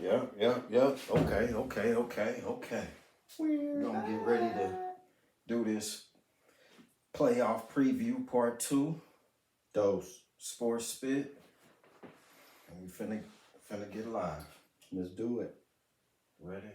Yeah. Okay. We're gonna get ready to do this playoff preview part 2, Dose. Sports Spit. And we finna get live. Let's do it. Ready?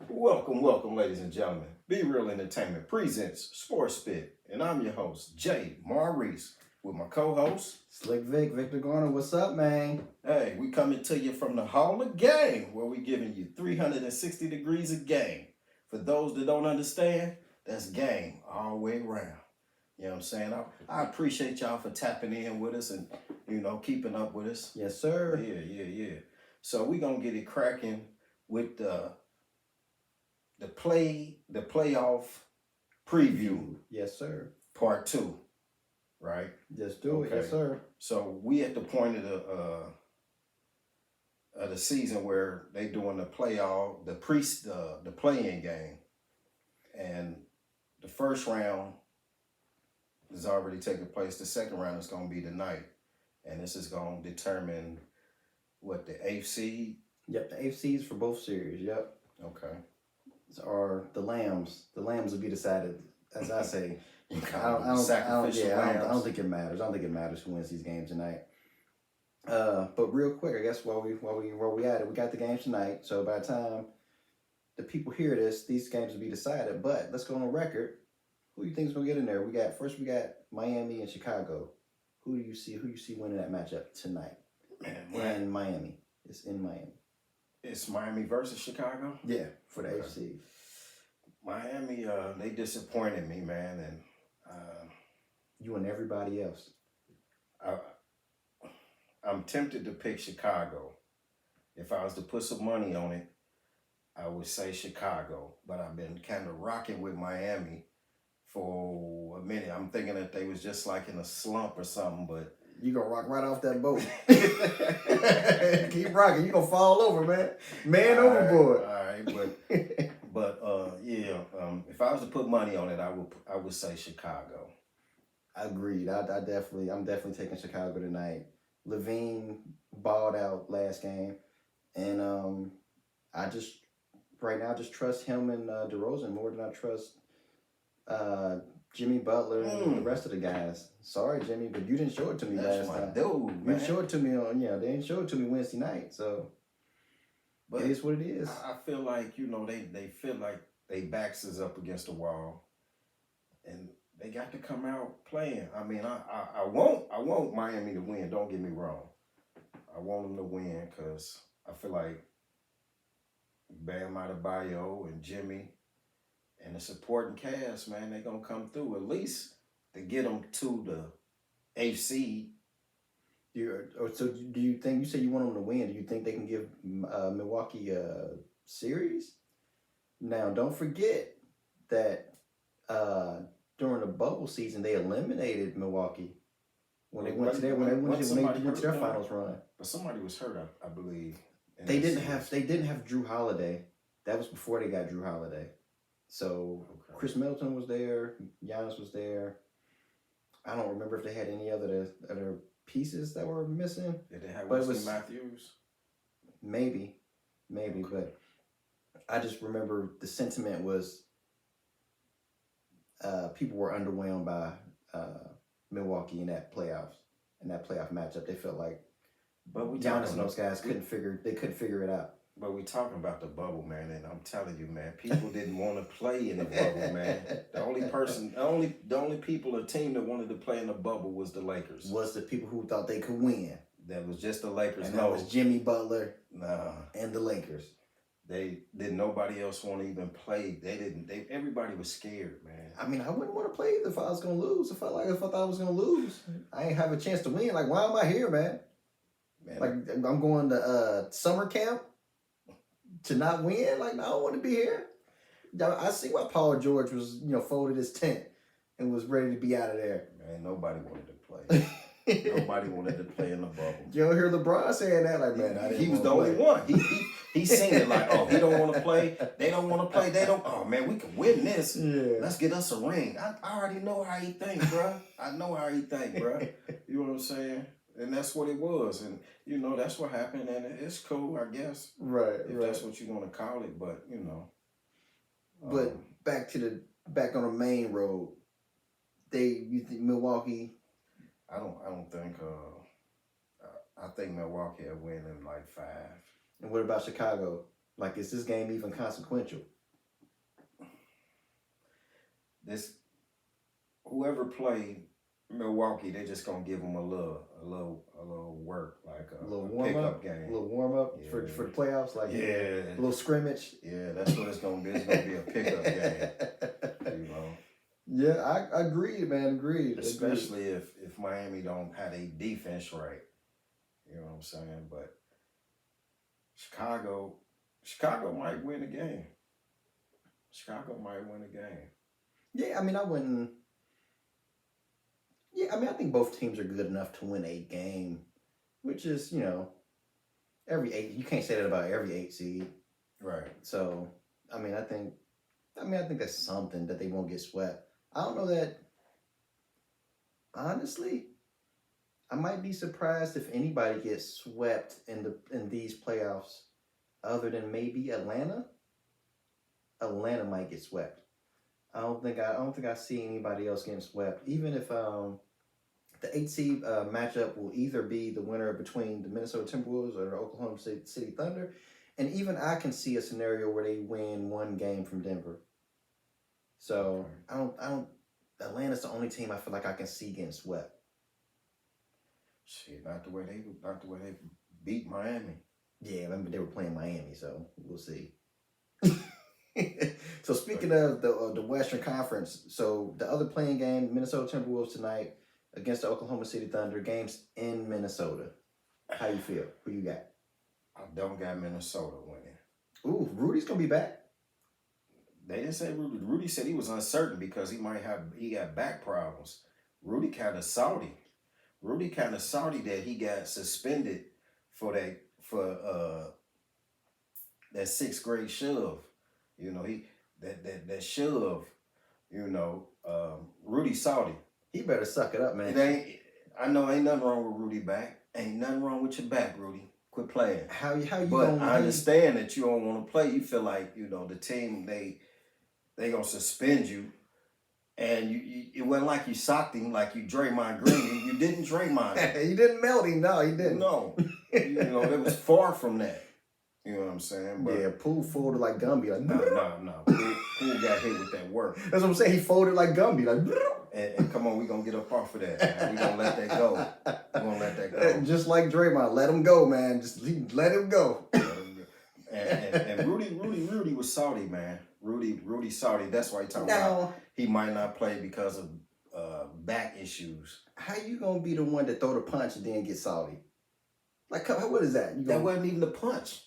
Welcome, ladies and gentlemen. Be Real Entertainment presents Sports Spit, and I'm your host, Jay Maurice, with my co-host, Slick Victor Garner. What's up, man? Hey, we coming to you from the Hall of Game, where we giving you 360 degrees of game. For those that don't understand, that's game all the way around. You know what I'm saying? I appreciate y'all for tapping in with us and, keeping up with us. Yes, sir. Yeah. So we gonna get it cracking with the playoff preview. Yes, sir. Part 2, right? Just do it. Yes, sir. So we at the point of the season where they doing the playoff, the play-in game, and the first round is already taking place. The second round is going to be tonight, and this is going to determine what the eighth seed. Yep, the eighth seeds for both series. Yep. Okay. Or the lambs. The lambs will be decided, as I say. I don't think it matters. I don't think it matters who wins these games tonight. But real quick, I guess while we at it, we got the games tonight. So by the time the people hear this, these games will be decided. But let's go on record. Who do you think is gonna get in there? We got Miami and Chicago. Who do you see winning that matchup tonight? In Miami. It's in Miami. It's Miami versus Chicago? Yeah, for the AFC. Miami, they disappointed me, man, and you and everybody else. I'm tempted to pick Chicago. If I was to put some money on it, I would say Chicago. But I've been kind of rocking with Miami for a minute. I'm thinking that they was just like in a slump or something, but you gonna rock right off that boat. Keep rocking. You gonna fall over, man. Man overboard. All right, but if I was to put money on it, I would say Chicago. Agreed. I'm definitely taking Chicago tonight. Levine balled out last game, and I just right now just trust him and DeRozan more than I trust Jimmy Butler and the rest of the guys. Sorry, Jimmy, but you didn't show it to me last time. Dude, you didn't show it to me they didn't show it to me Wednesday night, so but it is what it is. I feel like, they feel like their backs is up against the wall and they got to come out playing. I mean, I want Miami to win, don't get me wrong. I want them to win because I feel like Bam Adebayo and Jimmy and the supporting cast, man, they gonna come through at least to get them to the eighth seed. So do you think, you say you want them to win, do you think they can give Milwaukee a series? Now, don't forget that during the bubble season, they eliminated Milwaukee when they went to their finals run. But somebody was hurt, I believe. They didn't have Drew Holiday. That was before they got Drew Holiday. So Chris Middleton was there, Giannis was there. I don't remember if they had any other pieces that were missing. Did they have Wesley Matthews? Maybe, but I just remember the sentiment was people were underwhelmed by Milwaukee in that playoff matchup. They felt like Giannis and those guys couldn't figure it out. But we talking about the bubble, man, and I'm telling you, man, people didn't want to play in the bubble, man. The only people or team that wanted to play in the bubble was the Lakers. Was the people who thought they could win. That was just the Lakers. And that was Jimmy Butler. Nah. And the Lakers. Nobody else want to even play. Everybody was scared, man. I mean, I wouldn't want to play if I was gonna lose. If I thought I was gonna lose, I ain't have a chance to win. Like, why am I here, man? Like, I'm going to summer camp to not win? Like, I don't want to be here. I see why Paul George was, folded his tent and was ready to be out of there. Man, nobody wanted to play. Nobody wanted to play in the bubble. You don't hear LeBron saying that? Like, man, he was the only one. He seen it like, oh, he don't want to play. They don't want to play. Oh, man, we can win this. Yeah. Let's get us a ring. I already know how he think, bro. I know how he think, bro. You know what I'm saying? And that's what it was. And, you know, that's what happened. And it's cool, I guess. Right, if that's what you want to call it. But, you know. But back on the main road, you think Milwaukee? I don't think, I think Milwaukee will win in like 5. And what about Chicago? Like, is this game even consequential? Whoever played Milwaukee, they just gonna give them a little work, like a little pickup game, a little warm up for the playoffs, like a little scrimmage. Yeah, that's what it's gonna be. It's gonna be a pickup game, you know. Yeah, I agree, man. Agreed. Especially if Miami don't have a defense right, you know what I'm saying. But Chicago might win a game. Chicago might win a game. Yeah, I mean, I wouldn't. Yeah, I mean, I think both teams are good enough to win a game, which is, you know, every 8. You can't say that about every 8 seed. Right. So, I think that's something that they won't get swept. I don't know that. Honestly, I might be surprised if anybody gets swept in these playoffs, other than maybe Atlanta. Atlanta might get swept. I don't think I see anybody else getting swept. Even if the 8 seed matchup will either be the winner between the Minnesota Timberwolves or the Oklahoma City Thunder, and even I can see a scenario where they win one game from Denver. So I don't. Atlanta's the only team I feel like I can see getting swept. Shit, not the way they beat Miami. Yeah, remember they were playing Miami, so we'll see. So speaking of the Western Conference, so the other playing game, Minnesota Timberwolves tonight against the Oklahoma City Thunder. Games in Minnesota. How you feel? Who you got? I don't got Minnesota winning. Ooh, Rudy's gonna be back. They didn't say Rudy. Rudy said he was uncertain because he got back problems. Rudy kind of salty. That he got suspended for that 6th grade shove. You know, that shove, you know, Rudy salty. He better suck it up, man. I know ain't nothing wrong with Rudy back. Ain't nothing wrong with your back, Rudy. Quit playing. How you But I understand that you don't want to play. You feel like, you know, the team, they gonna suspend you. And it wasn't like you socked him like you Draymond Green. You didn't Draymond him. You didn't melt him. No, you didn't. No. You know, it was far from that. You know what I'm saying? But yeah, Poole folded like Gumby. Like, no. Poole got hit with that work. That's what I'm saying. He folded like Gumby. Like, and come on, we gonna get up off of that, man. We gonna let that go. Just like Draymond, let him go, man. Just let him go. And Rudy was salty, man. Rudy salty. That's why he talking about he might not play because of back issues. How you gonna be the one that throw the punch and then get salty? Like, what is that? That wasn't even a punch.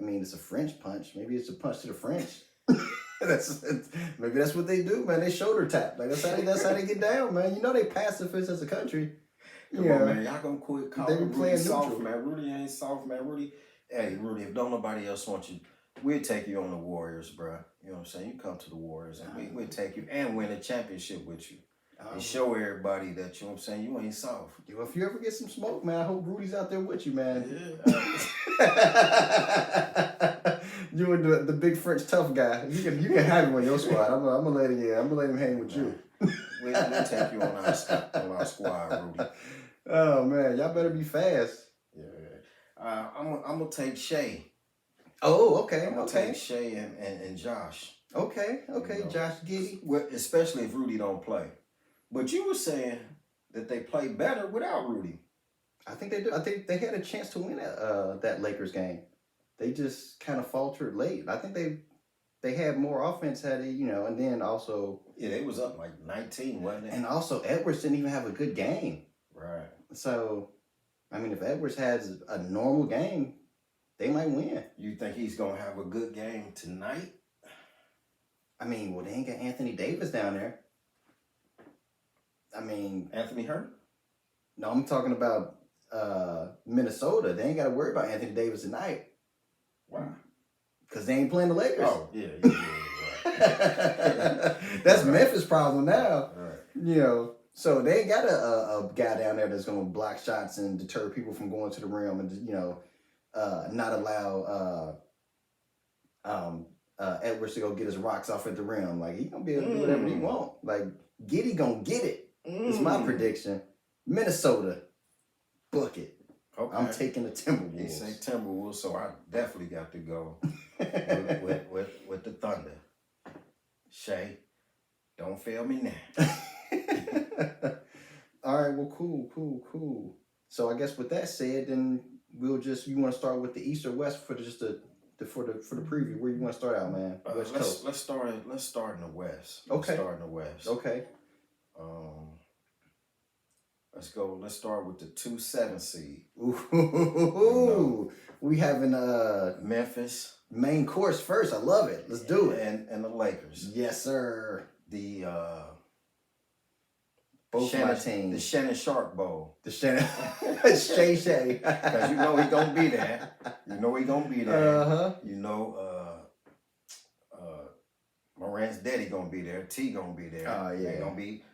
I mean, it's a French punch. Maybe it's a punch to the French. Maybe that's what they do, man. They shoulder tap. Like that's how they get down, man. You know they pacifist as a country. Come on, man. Y'all gonna quit calling Rudy soft, man. Rudy ain't soft, man. Rudy, if don't nobody else want you, we'll take you on the Warriors, bro. You know what I'm saying? You come to the Warriors and we'll take you and win a championship with you. And show everybody that, you know what I'm saying, you ain't soft. Yo, if you ever get some smoke, man, I hope Rudy's out there with you, man. Yeah. You and the big French tough guy. You can have him on your squad. I'm gonna let him hang with you. We'll take you on our squad, Rudy. Oh man, y'all better be fast. Yeah. I'm gonna take Shea. Oh, okay. I'm gonna take Shea and Josh. Okay. You know, Josh Giddey. Well, especially if Rudy don't play. But you were saying that they play better without Rudy. I think they do. I think they had a chance to win that Lakers game. They just kind of faltered late. I think they had more offense had they, you know, and then also... Yeah, they was up like 19, wasn't it? And also, Edwards didn't even have a good game. Right. So, I mean, if Edwards has a normal game, they might win. You think he's going to have a good game tonight? I mean, well, they ain't got Anthony Davis down there. I mean... Anthony hurt? No, I'm talking about Minnesota. They ain't got to worry about Anthony Davis tonight. Why? Because they ain't playing the Lakers. Oh, yeah. Right. That's right. Memphis' problem now. Right. You know, So they ain't got a guy down there that's gonna block shots and deter people from going to the rim, and not allow Edwards to go get his rocks off at the rim. Like, he gonna be able to do whatever he want. Like, Giddey gonna get it. It's my prediction. Minnesota bucket. Okay. I'm taking the Timberwolves. You say Timberwolves, so I definitely got to go with the Thunder. Shay, don't fail me now. All right, well, cool. So I guess with that said, then you want to start with the East or West for just the preview? Where you want to start out, man? Let's start in the West. Okay. Let's start in the West. Okay. Let's go. Let's start with the 2-7 seed. Ooh, we having Memphis main course first. I love it. Let's do it. And the Lakers. Yes, sir. The both Shannon, my teams. The Shannon Sharp Bowl. The Shannon Shay. Because you know he gonna be there. Uh-huh. You know, Morant's daddy gonna be there. T gonna be there. Oh yeah.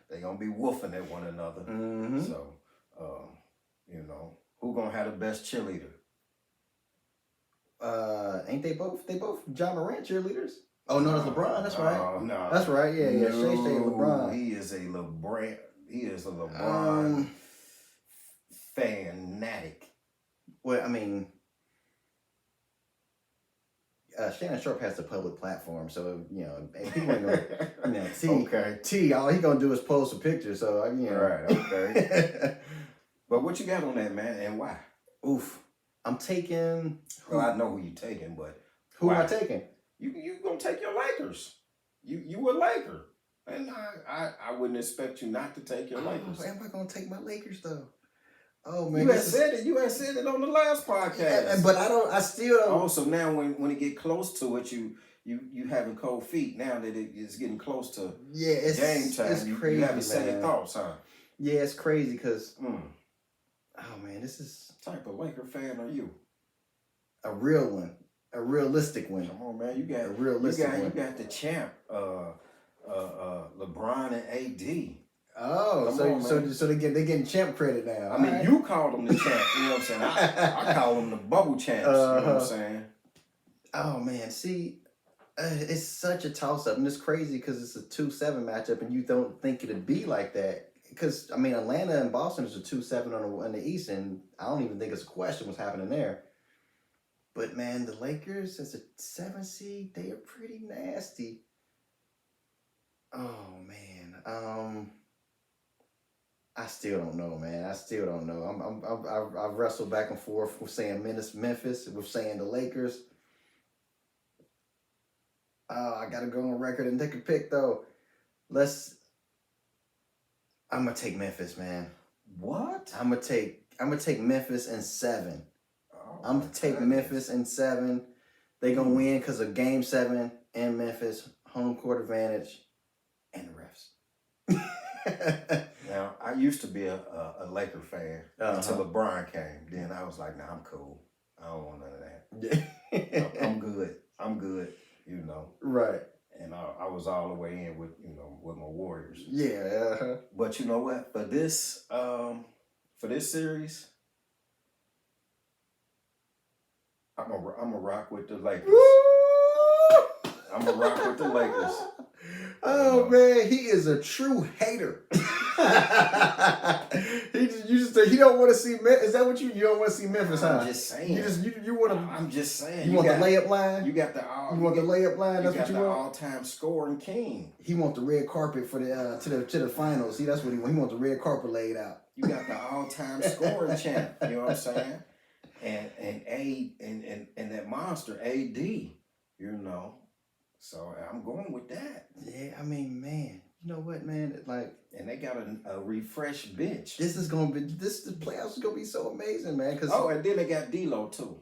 They gonna be woofing at one another. Mm-hmm. So, who gonna have the best cheerleader? Ain't they both? They both John Morant cheerleaders. Oh no, it's LeBron. That's right. Oh no, that's right. Yeah. Shay and LeBron. He is a LeBron fanatic. Well, I mean, Shannon Sharp has the public platform, so people ain't gonna, T, all he gonna do is post a picture. So right, okay. But what you got on that, man, and why? Oof, I'm taking. Well, I know who you taking, but who am I taking? You gonna take your Lakers? You a Laker, and I wouldn't expect you not to take your Lakers. Am I gonna take my Lakers though? Oh man, you had said it on the last podcast. Yeah, but I still don't. Oh, so now when it get close to it, you having cold feet now that it's getting close to game time. It's crazy, you having second thoughts, huh? Yeah, it's crazy because oh man, this is what type of Laker fan are you? A real one, a realistic one. Come on, man, you got a realistic one. You got the champ, LeBron and AD. Oh, so they getting champ credit now. I mean, you called them the champ. You know what I'm saying? I call them the bubble champs. You know what I'm saying? Oh man, see, it's such a toss up, and it's crazy because it's a 2-7 matchup, and you don't think it'd be like that. Because I mean, Atlanta and Boston is a 2-7 on the East, and I don't even think it's a question what's happening there. But man, the Lakers as a 7 seed, they are pretty nasty. Oh man, I still don't know, man. I still don't know. I've wrestled back and forth with saying Memphis, with saying the Lakers. I gotta go on record and take a pick though. I'm gonna take Memphis, man. What? I'm gonna take Memphis in 7. Oh, I'm gonna take Memphis in 7. They gonna win because of Game 7 in Memphis, home court advantage, and the refs. Now, I used to be a Laker fan until LeBron came. Then I was like, nah, I'm cool. I don't want none of that. I'm good. Right. And I was all the way in with my Warriors. Yeah. But you know what? For this series, I'm a rock with the Lakers. I'm a rock with the Lakers. Oh man, he is a true hater. He don't want to see Memphis. Is that what you don't want to see Memphis? I'm just saying. You want to. I'm just saying. You want the layup line. You got the. You want the layup line. That's what you want. All-time scoring king. He want the red carpet for the to the finals. See, that's what he want. He want the red carpet laid out. You got the all-time scoring champ. You know what I'm saying? And that monster AD. So I'm going with that. Yeah, I mean, man, you know what, man? And they got a refreshed bench. The playoffs is gonna be so amazing, man. And then they got D'Lo too.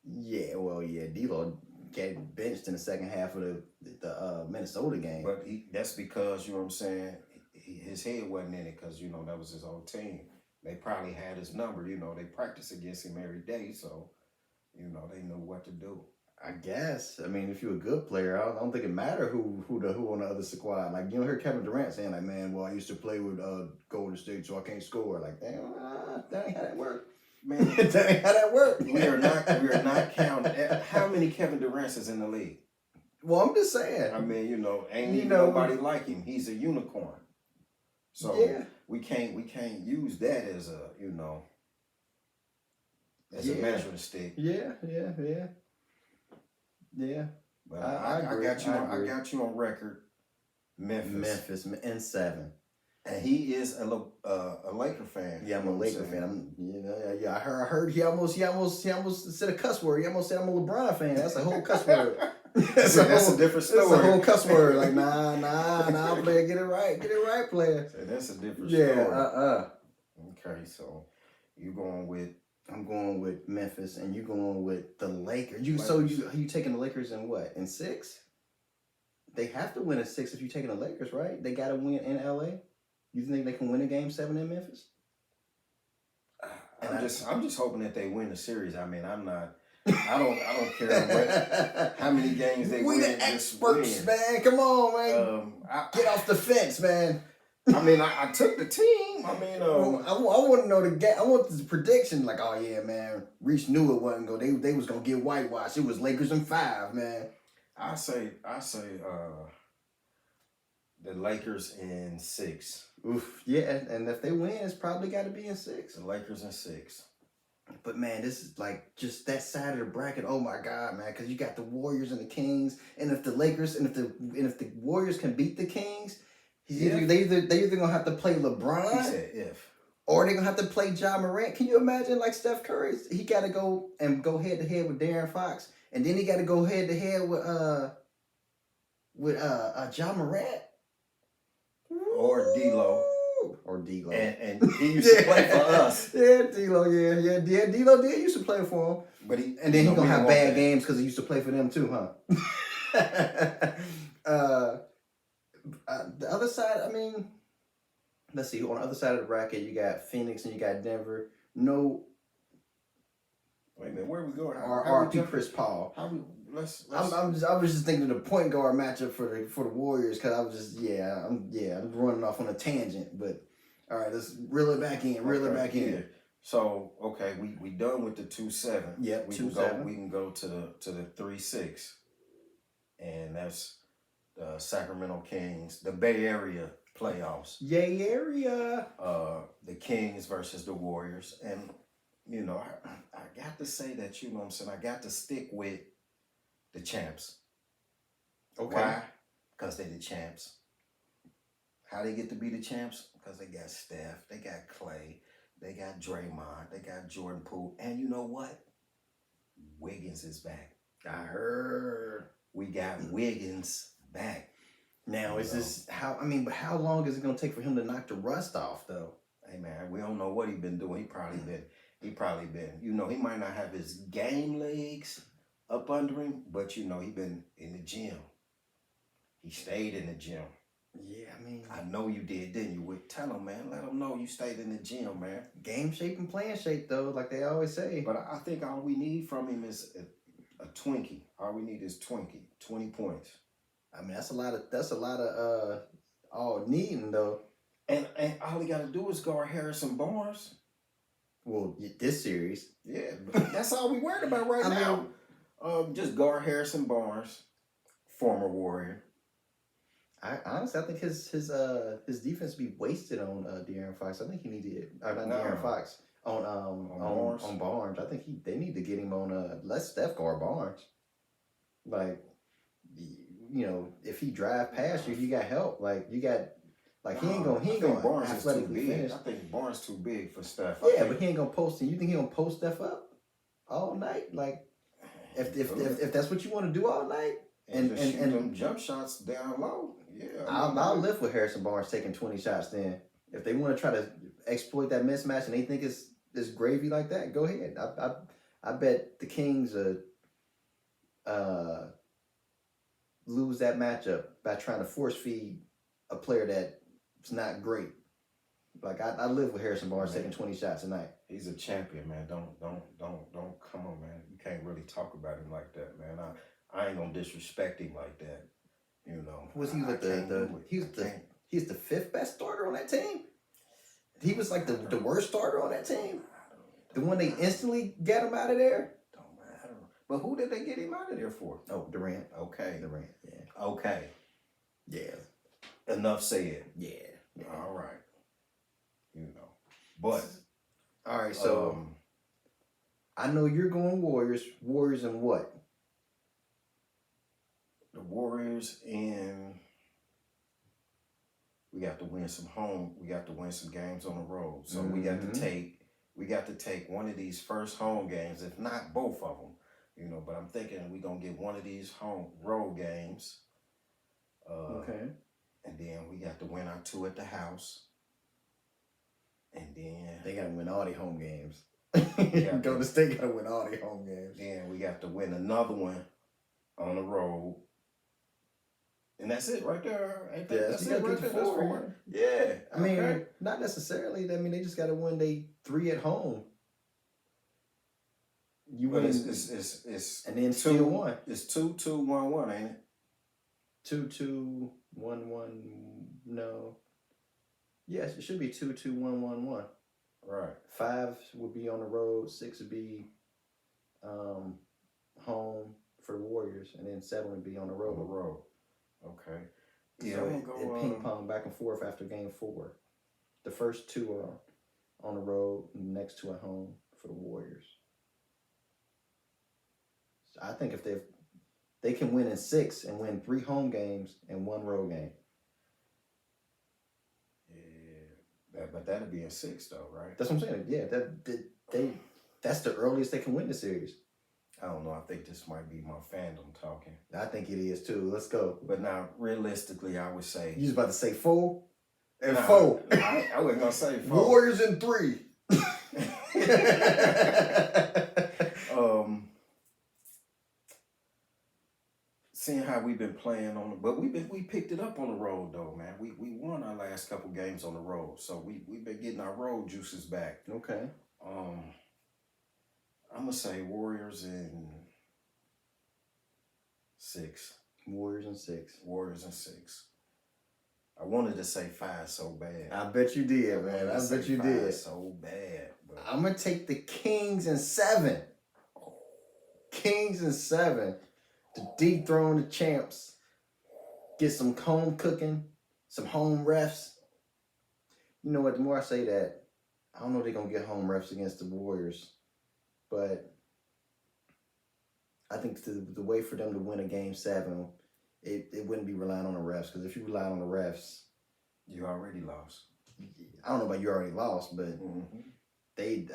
Yeah, well, yeah, D'Lo got benched in the second half of the Minnesota game. But that's because, you know what I'm saying, his head wasn't in it because, that was his whole team. They probably had his number, they practice against him every day, so, they know what to do. I guess. I mean, if you're a good player, I don't think it matter who on the other squad. Like, you don't hear Kevin Durant saying like, "Man, well, I used to play with Golden State, so I can't score." Like, damn, that ain't how that work. Man, that ain't how that work. We are not counting. How many Kevin Durant's is in the league? Well, I'm just saying. I mean, ain't even nobody like him. He's a unicorn. So yeah. we can't use that as a as a measuring stick. Yeah. But I got you on record. Memphis in 7. And he is a Laker fan. Yeah, I'm a Laker fan. I heard he almost said a cuss word. He almost said I'm a LeBron fan. That's a whole cuss word. that's a different story. That's a whole cuss word. Like nah, player, get it right, player. So that's a different story. Yeah, Okay, so you going with? I'm going with Memphis, and you going with the Lakers. You taking the Lakers in what? In 6? They have to win in 6 if you're taking the Lakers, right? They got to win in LA. You think they can win a game 7 in Memphis? I'm just hoping that they win the series. I mean, I don't care how many games they win. We the experts, man. Come on, man. Get off the fence, man. I mean, I took the team. I mean, I want to know the game. I want the prediction. Like, oh yeah, man. Reese knew it wasn't go. They was gonna get whitewashed. It was Lakers in 5, man. I say, the Lakers in 6. Oof, yeah, and if they win, it's probably got to be in 6. The Lakers in 6. But man, this is like just that side of the bracket. Oh my God, man! Because you got the Warriors and the Kings, and if the Lakers and if the Warriors can beat the Kings. They either gonna have to play LeBron, he said if, or they gonna have to play Ja Morant. Can you imagine like Steph Curry? He got to go head to head with De'Aaron Fox, and then he got to go head to head with Ja Morant or D'Lo. And he used to play for us. Yeah, D'Lo. Yeah. D'Lo did used to play for him, but he gonna have bad games because he used to play for them too, huh? The other side, I mean, let's see. On the other side of the bracket, you got Phoenix and you got Denver. No. Wait a minute, where are we going? RP Chris Paul. I was just thinking of the point guard matchup for the Warriors because I was just I'm running off on a tangent. But all right, let's reel it back in. So okay, we done with the 2-7. Yep, we 2-7. We can go to the 3-6, and that's the Sacramento Kings, the Bay Area playoffs. Yay area. The Kings versus the Warriors, and I got to say that what I'm saying, I got to stick with the champs. Okay. Why? Because they're the champs. How they get to be the champs? Because they got Steph, they got Clay, they got Draymond, they got Jordan Poole, and you know what? Wiggins is back. I heard. We got Wiggins back. Now, but how long is it going to take for him to knock the rust off, though? Hey, man, we don't know what he been doing. He probably been, he might not have his game legs up under him, but, he been in the gym. He stayed in the gym. Yeah, I mean. I know you did, didn't you? Tell him, man. Let him know you stayed in the gym, man. Game shape and playing shape, though, like they always say. But I think all we need from him is a Twinkie. All we need is 20 points. I mean, that's a lot of all needing though. And all he got to do is guard Harrison Barnes. Well, this series. Yeah, that's all we worried about right now. Just guard Harrison Barnes, former Warrior. I honestly think his defense be wasted on De'Aaron Fox. I think he needed De'Aaron Fox on Barnes. I think they need to get him on let Steph guard Barnes. Like, if he drive past you, you got help. Like you got, he ain't gonna Barnes athletically finish. I think Barnes too big for Steph. Yeah, but he ain't gonna post it. You think he gonna post Steph up all night? Like, if that's what you want to do all night, and shoot them jump shots down low. Yeah, I'll live with Harrison Barnes taking 20 shots. Then, if they want to try to exploit that mismatch and they think it's gravy like that, go ahead. I bet the Kings lose that matchup by trying to force feed a player that's not great. Like I live with Harrison Barnes taking 20 shots a night. He's a champion, man. Don't come on, man. You can't really talk about him like that, man. I ain't gonna disrespect him like that. You know. Was he like he's the fifth best starter on that team? He was like the worst starter on that team? The one they instantly get him out of there? Don't matter. But who did they get him out of there for? Oh, Durant. Okay. Durant, yeah. Okay. Yeah. Enough said. Yeah. All right. You know. But all right, so I know you're going Warriors. Warriors and what? The Warriors and we got to win some games on the road. So we got to take one of these first home games, if not both of them. You know, but I'm thinking we're gonna get one of these road games. Okay. And then we got to win our 2 at the house. And then they gotta win all the home games. Golden State gotta win all the home games. Then we got to win another one on the road. And that's it right there. That's it right there. That's 4. Yeah. I mean, not necessarily. I mean, they just gotta win 3 at home. You win, it's and then still 1. It's 2-2-1-1, ain't it? 2-2-1-1. No. Yes, it should be 2-2-1-1-1. Right. 5 would be on the road. 6 would be home for the Warriors, and then 7 would be on the road. On the road. Okay. Yeah. So it ping pong back and forth after game 4. The first 2 are on the road, and the next 2 at home for the Warriors. So I think if they can win in 6 and win 3 home games and 1 road game. Yeah, but that'll be in 6 though, right? That's what I'm saying. Yeah, that's the earliest they can win the series. I don't know. I think this might be my fandom talking. I think it is too. Let's go. But now, realistically, I would say you was about to say 4 and 4. I wasn't gonna say 4. Warriors in 3. Seeing how we've been playing but we picked it up on the road though, man. We won our last couple games on the road, so we've been getting our road juices back. Okay. I'm gonna say Warriors in 6. Warriors in 6. Warriors in 6. I wanted to say 5 so bad. I bet you did, man. I bet you did. So bad. But I'm gonna take the Kings in 7. Kings in 7 to dethrone the champs. Get some home cooking, some home refs. You know what? The more I say that, I don't know if they're gonna get home refs against the Warriors. But I think the way for them to win a game 7, it wouldn't be relying on the refs. Because if you rely on the refs, you already lost. I don't know about you already lost, but they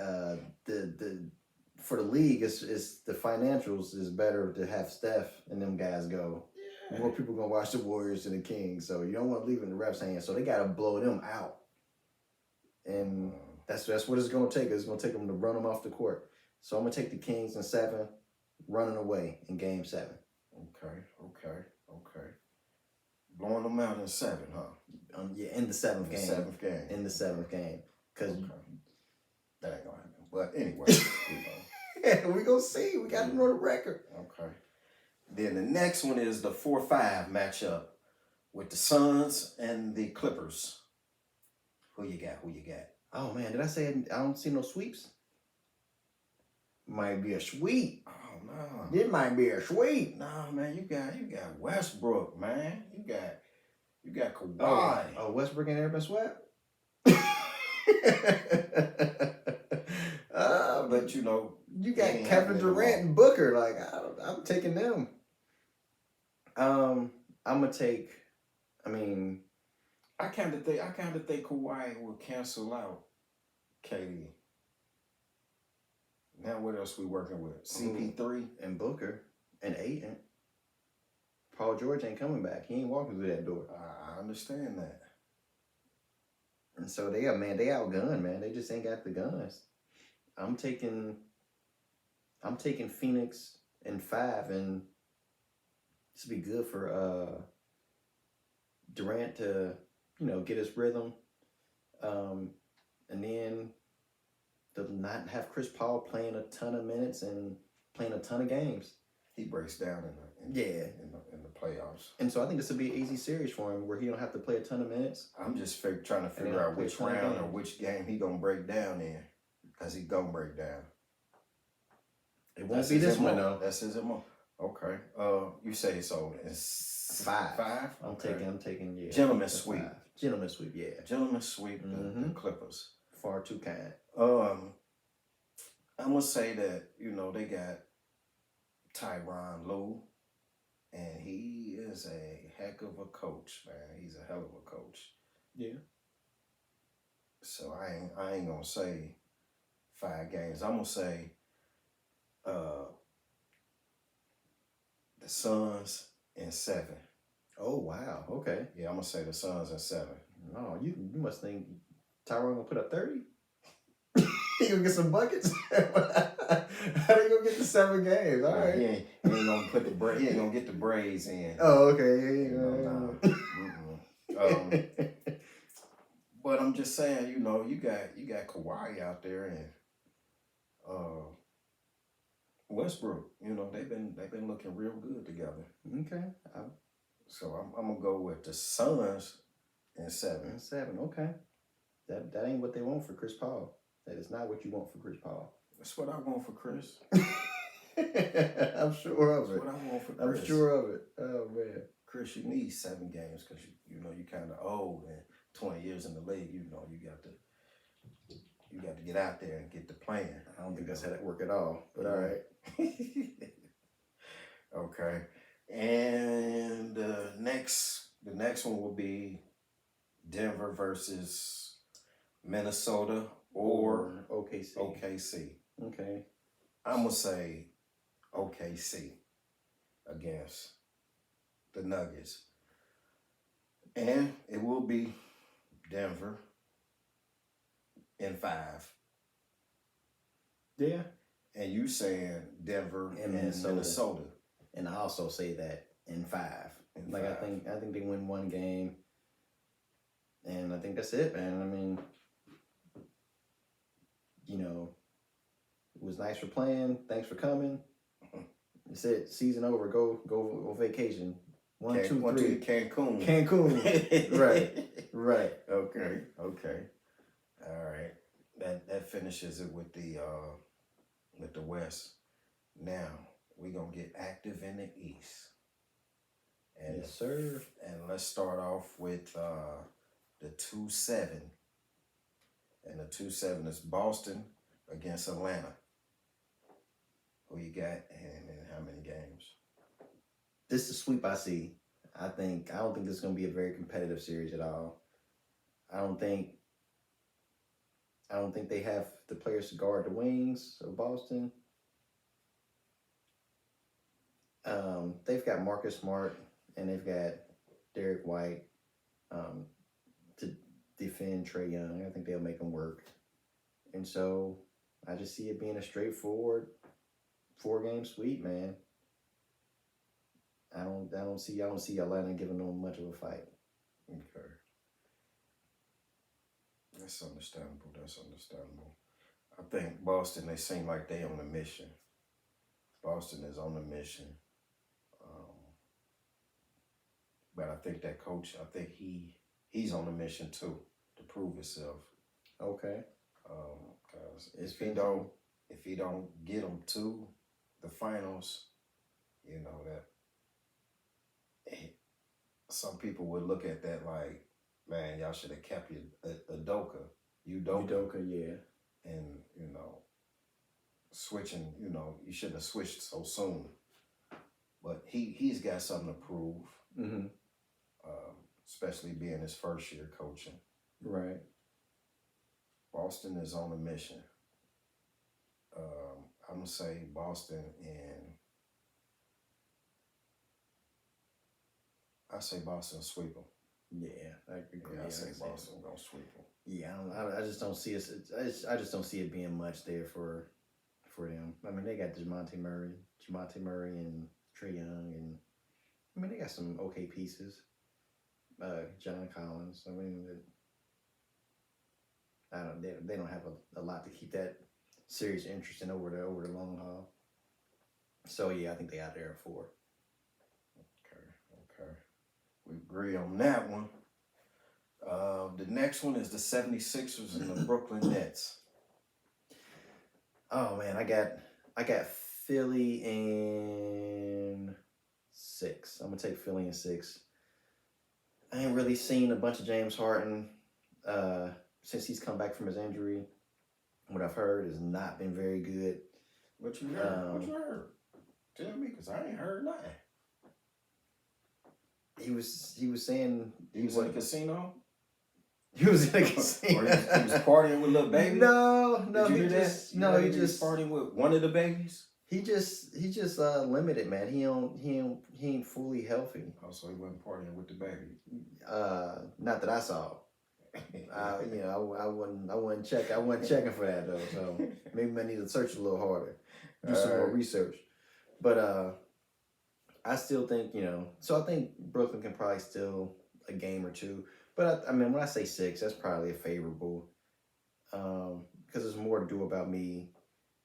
for the league, it's the financials is better to have Steph and them guys go. Yeah. More people gonna watch the Warriors than the Kings, so you don't want to leave it in the refs' hands. So they gotta blow them out, and that's what it's gonna take. It's gonna take them to run them off the court. So I'm going to take the Kings in 7, running away in game 7. Okay. Blowing them out in 7, huh? Yeah, in the 7th game. In the 7th game. Because that ain't going to happen. But anyway, yeah, we're going to see. We got to know the record. Okay. Then the next one is the 4-5 matchup with the Suns and the Clippers. Who you got? Oh, man. Did I say I don't see no sweeps? Might be a sweep. Oh no. It might be a sweep. Nah, man, you got Westbrook, man. You got Kawhi. Oh, Westbrook ain't ever been swept? But you know, you got Kevin Durant and Booker. Like I'm taking them. I'm gonna take. I mean, I kind of think Kawhi will cancel out KD. Now what else we working with? CP3 and Booker and Ayton. Paul George ain't coming back. He ain't walking through that door. I understand that. And so they outgunned, man. They just ain't got the guns. I'm taking Phoenix in 5, and this would be good for Durant to, get his rhythm. And then to not have Chris Paul playing a ton of minutes and playing a ton of games. He breaks down in the playoffs. And so I think this would be an easy series for him where he don't have to play a ton of minutes. I'm just trying to figure out which round or which game he gonna break down in, because he gonna break down. It won't be this one though. That's his MO. Okay. You say so. It's 5. 5. I'm taking. Yeah. Gentleman's sweep. 5. Gentleman's sweep. Yeah. Gentleman's sweep. The Clippers. Far too kind. I'm gonna say that they got Tyronn Lue, and he is a heck of a coach, man. He's a hell of a coach. Yeah. So I ain't gonna say 5 games. I'm gonna say the Suns in 7. Oh wow. Okay. Yeah, I'm gonna say the Suns in 7. No, you must think Tyronn gonna put up 30. He gonna get some buckets. How do you gonna get the 7 games? All right. He ain't gonna put he ain't gonna get the braids in. Oh, okay. But I'm just saying, you got Kawhi out there and Westbrook. They've been looking real good together. Okay. So I'm gonna go with the Suns in 7. 7. Okay. That ain't what they want for Chris Paul. That is not what you want for Chris Paul. That's what I want for Chris. I'm sure of it. That's what I want for Chris. I'm sure of it. Oh man, Chris, you need 7 games because you kind of old and 20 years in the league. You got to get out there and get the playing. I don't think that's how that work at all. But all right. Okay, and the next one will be Denver versus Minnesota or OKC. Okay. I'm gonna say OKC against the Nuggets, and it will be Denver in 5. Yeah. And you saying Denver and Minnesota. And I also say that in 5. I think they win 1 game. And I think that's it, man. I mean, it was nice for playing. Thanks for coming. That's it. Season over. Go on vacation. 1, 2, 3. Cancun. Right. Okay. All right. That finishes it with the West. Now we're gonna get active in the East. And yes, sir. And let's start off with the 2-7. And the 2-7 is Boston against Atlanta. Who you got and how many games? This is a sweep I see. I don't think this is going to be a very competitive series at all. I don't think they have the players to guard the wings of Boston. They've got Marcus Smart and they've got Derek White to defend Trae Young. I think they'll make them work. And so I just see it being a straightforward 4-game sweep, man. I don't see Atlanta giving them much of a fight. Okay. That's understandable. I think Boston, they seem like they on a mission. Boston is on a mission. But I think that coach, he's on a mission too to prove himself. Okay. Because if he don't get them to the finals, that some people would look at that like, man, y'all should have kept Udoka, yeah. And switching, you shouldn't have switched so soon. But he's got something to prove. Mm-hmm. Especially being his first year coaching. Right. Boston is on a mission. I'm going to say Boston I say Boston sweep them. Yeah, I agree. Yeah, I say Boston going to sweep them. Yeah, I just don't see it. I just don't see it being much there for them. I mean, they got Jamonte Murray and Trae Young, and I mean they got some okay pieces. John Collins. I mean, They don't have a lot to keep that series interesting over the long haul. So yeah, I think they out there at 4. Okay. We agree on that one. The next one is the 76ers and the Brooklyn Nets. Oh man, I got Philly in 6. I'm gonna take Philly in 6. I ain't really seen a bunch of James Harden since he's come back from his injury. What I've heard has not been very good. What you heard? What you heard? Tell me, cause I ain't heard nothing. He was saying he was in the casino. He was in a casino. Or he was partying with little babies. No, Did you hear just that? no. He was just partying with one of the babies. He just limited, man. He ain't fully healthy. Oh, so he wasn't partying with the baby. Not that I saw. I wasn't checking for that though. So maybe I need to search a little harder, do some more research. But I still think So I think Brooklyn can probably steal a game or two. But I mean, when I say 6, that's probably a favorable, because there's more to do about me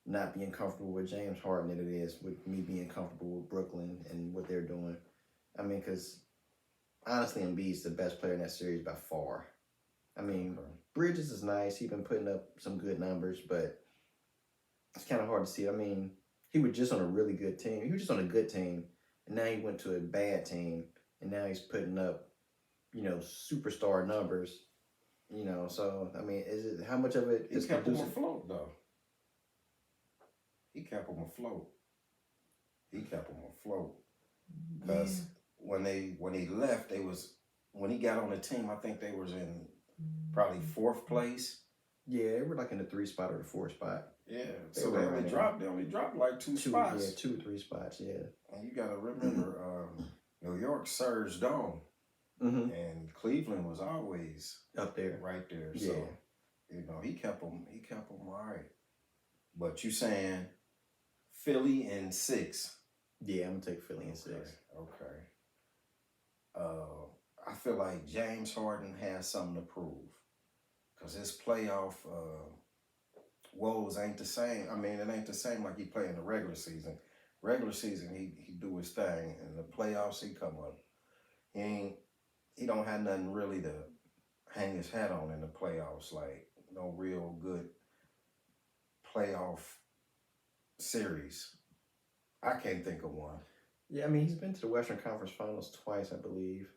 not being comfortable with James Harden than it is with me being comfortable with Brooklyn and what they're doing. I mean, because honestly, Embiid's the best player in that series by far. I mean, Bridges is nice. He's been putting up some good numbers, but it's kind of hard to see. I mean, he was just on a really good team. He was just on a good team, and now he went to a bad team, and now he's putting up, superstar numbers. So I mean, how much of it is kept him afloat though? He kept him afloat. Because when he left, when he got on the team, I think they was in probably 4th place. Yeah, they were like in the 3 spot or the 4 spot. Yeah, so they only dropped like 2 spots. Yeah, 2 or 3 spots. Yeah, and you got to remember, New York surged on, and Cleveland was always up there, right there. Yeah. So he kept them all right. But you saying Philly in 6? Yeah, I'm gonna take Philly in 6. Okay. I feel like James Harden has something to prove, because his playoff woes ain't the same. I mean, it ain't the same like he played in the regular season. Regular season, he do his thing. In the playoffs, he come up. He don't have nothing really to hang his hat on in the playoffs. Like no real good playoff series. I can't think of one. Yeah, I mean, he's been to the Western Conference Finals twice, I believe.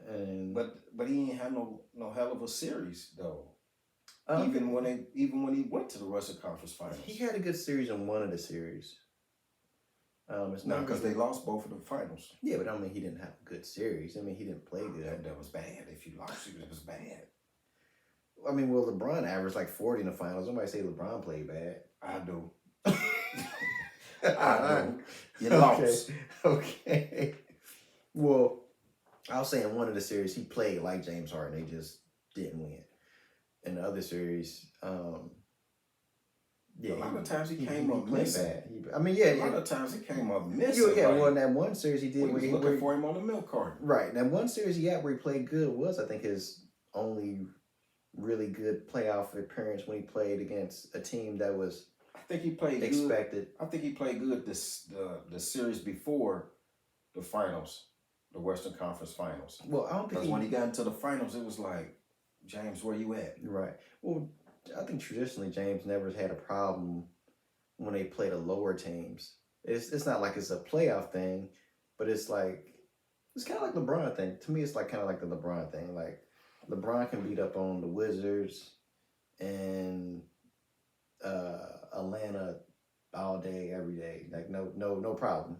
And but he ain't had no hell of a series though. Even when he went to the Western Conference Finals, he had a good series in one of the series. It's not because they lost both of the finals. Yeah, but I mean, he didn't have a good series. I mean, he didn't play good. That was bad. If you lost, it was bad. I mean, well, LeBron averaged like 40 in the finals. Somebody say LeBron played bad. I do. I do. You lost. Okay. Well, I was saying one of the series he played like James Harden. They just didn't win. In the other series, a lot of times he came up missing. Bad. A lot of times he came up missing. Yeah, well, in that one series he did. We was looking for him on the milk carton. Right. That one series he had where he played good was, I think, his only really good playoff appearance when he played against a team that was. I think he played expected. Good. I think he played good the series before the finals, the Western Conference Finals. Well, I don't think because when he got into the finals, it was like, James, where you at? Right. Well, I think traditionally James never had a problem when they play the lower teams. It's not like it's a playoff thing, but it's kind of like LeBron thing. To me, it's kind of like the LeBron thing. Like LeBron can beat up on the Wizards and Atlanta all day, every day. Like no problem.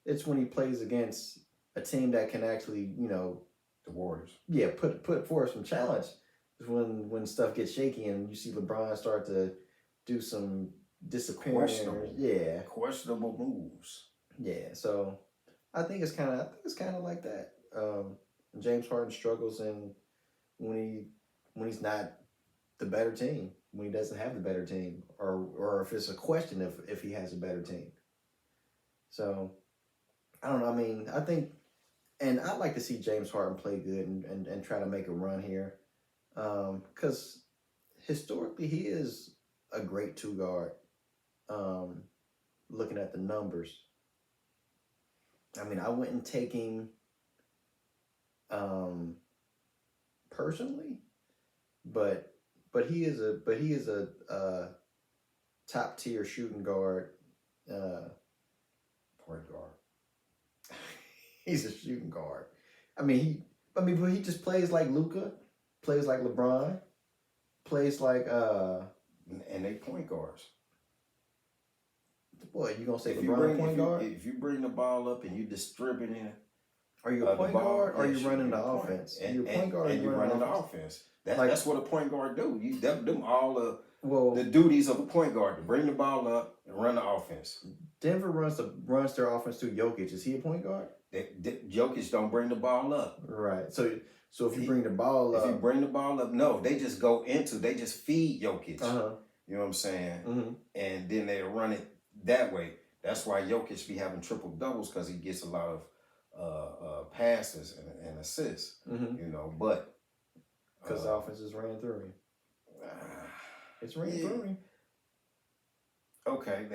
It's when he plays against a team that can actually, the Warriors. Yeah, put forth some challenge. When stuff gets shaky and you see LeBron start to do some disappointing, questionable moves. Yeah, so I think it's kind of like that. James Harden struggles when he's not the better team, when he doesn't have the better team, or if it's a question if he has a better team. So I don't know. I mean, I think, and I'd like to see James Harden play good and try to make a run here. Because historically, he is a great 2 guard. Looking at the numbers, I mean, I wouldn't take him personally, but he is a top tier shooting guard. Point guard. He's a shooting guard. But he just plays like Luka, plays like LeBron, plays like and they point guards. What, you gonna say LeBron point guard? If you bring the ball up and you distributing it, are you a point guard or are you running the offense? And you're a point guard and you're running the offense. That's what a point guard do. You them all the duties of a point guard, to bring the ball up and run the offense. Denver runs their offense through Jokic. Is he a point guard? Jokic don't bring the ball up. Right. So if you bring the ball up. If you bring the ball up, no, they just they just feed Jokic. Uh-huh. You know what I'm saying? Mm-hmm. And then they run it that way. That's why Jokic be having triple doubles, because he gets a lot of passes and assists. Mm-hmm. You know, but because the offense is ran through him. It's ran through him. Okay,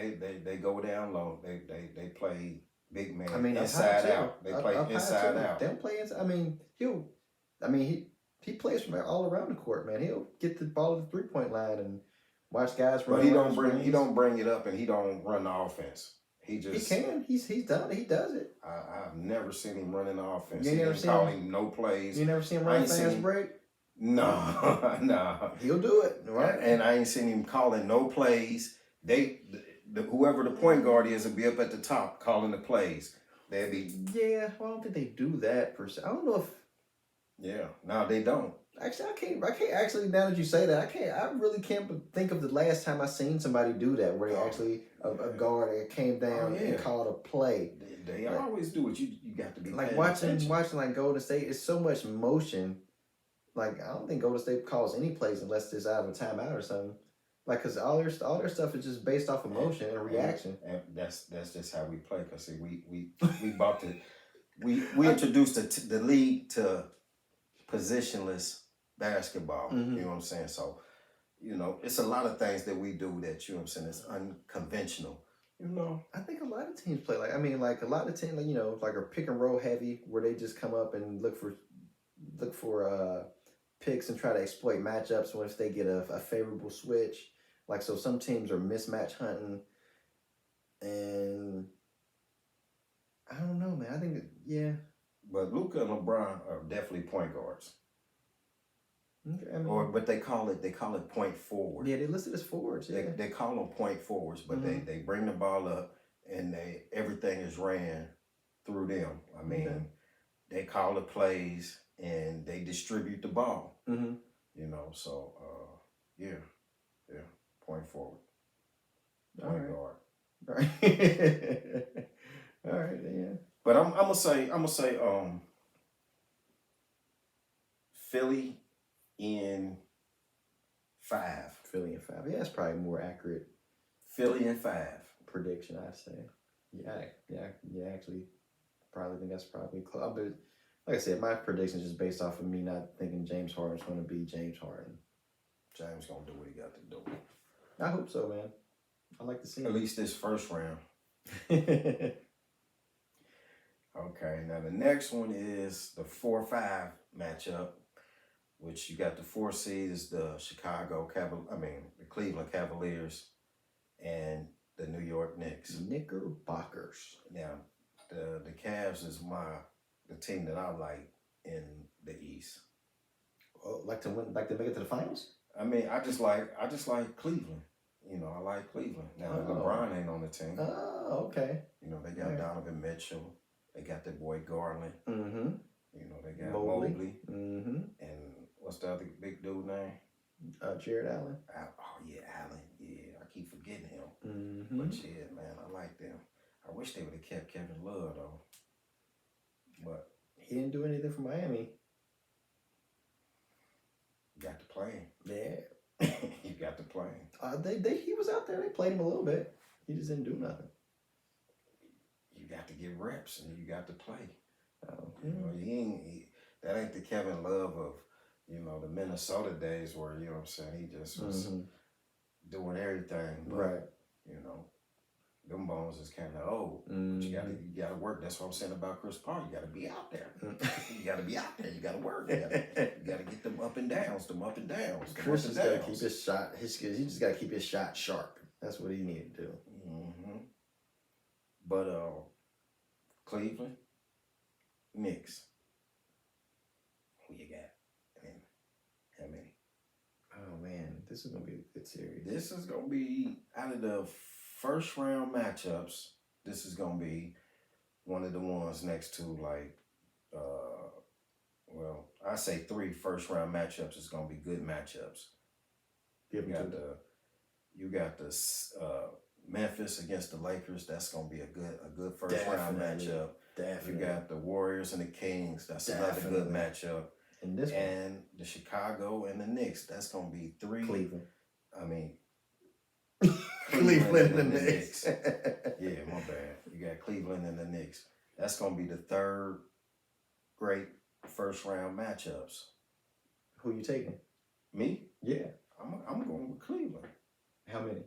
they go down low. They play big man. I mean, inside out. They play inside out. They don't play inside. I mean, he plays from all around the court, man. He'll get the ball at the 3-point line and watch guys run. But he don't bring it up, and he don't run the offense. He can. He's done it. He does it. I've never seen him running the offense. You never seen him no plays. You never seen him run fast break? No, no. He'll do it, right? And I ain't seen him calling no plays. Whoever the point guard is will be up at the top calling the plays. They'll be. Yeah, well, I don't think they do that per se. I don't know if. Yeah, no, they don't. Actually, I can't actually. Now that you say that, I really can't think of the last time I seen somebody do that, where they actually a guard that came down and called a play. They always do it. You got to be like watching like Golden State. It's so much motion. Like, I don't think Golden State calls any plays unless it's out of a timeout or something. Like, because all their stuff is just based off emotion and reaction. And that's just how we play. Cause see, we bought we introduced the league to positionless basketball. Mm-hmm. You know what I'm saying? So, you know, it's a lot of things that we do that, you know what I'm saying, it's unconventional. You know, I think a lot of teams play like a lot of teams, like are pick and roll heavy, where they just come up and look for picks and try to exploit matchups once they get a favorable switch. Like, so some teams are mismatch hunting, and I don't know, man. I think But Luka and LeBron are definitely point guards. Okay, but they call it point forward. Yeah, they listed as forwards. Yeah. They call them point forwards, but they bring the ball up and everything is ran through them. I mean, they call the plays and they distribute the ball. Mm-hmm. You know, so point forward, point guard. All right. All right, yeah. But I'm gonna say Philly in 5. Philly in 5. Yeah, that's probably more accurate. Philly in 5 prediction, I'd say. Yeah. Actually, probably think that's probably close. But like I said, my prediction is just based off of me not thinking James Harden's going to be James Harden. James gonna do what he got to do. I hope so, man. I like to see at least this first round. Okay, now the next one is the 4-5 matchup, which you got the 4 seed is the the Cleveland Cavaliers and the New York Knicks. Knickerbockers. Now, the Cavs is the team that I like in the East. Oh, like to win, like to make it to the finals? I mean, I just like Cleveland. You know, I like Cleveland. Now, LeBron ain't on the team. Oh, okay. You know, they got Donovan Mitchell. They got their boy Garland. Mm-hmm. You know, they got Mobley. Mm-hmm. And what's the other big dude name? Jared Allen. Allen. Yeah, I keep forgetting him. Mm-hmm. But yeah, man, I like them. I wish they would have kept Kevin Love, though. But he didn't do anything for Miami. You got to play him. Yeah. You got to play him. He was out there. They played him a little bit. He just didn't do nothing. You got to get reps and you got to play. Oh, you know, that ain't the Kevin Love of, You know, the Minnesota days where, you know what I'm saying, he just was doing everything. But, right. You know, them bones is kind of old. But you gotta work. That's what I'm saying about Chris Paul. You gotta be out there. You gotta be out there. You gotta work. You gotta get them up and downs. Chris just gotta keep his shot. He just gotta keep his shot sharp. That's what he needed to do. But Cleveland, Knicks. Who you got? And how many? Oh man, this is gonna be a good series. This is gonna be out of the first round matchups. This is gonna be one of the ones next to like, well, I say 3 first round matchups is gonna be good matchups. You got the Memphis against the Lakers. That's gonna be a good first round matchup. Definitely. You got the Warriors and the Kings. That's another good matchup. And this and one. The Chicago and the Knicks. That's gonna be 3. Cleveland. I mean, Cleveland and the Knicks. Yeah, my bad. You got Cleveland and the Knicks. That's gonna be the 3rd great first round matchups. Who you taking? Me? Yeah. I'm going with Cleveland. How many?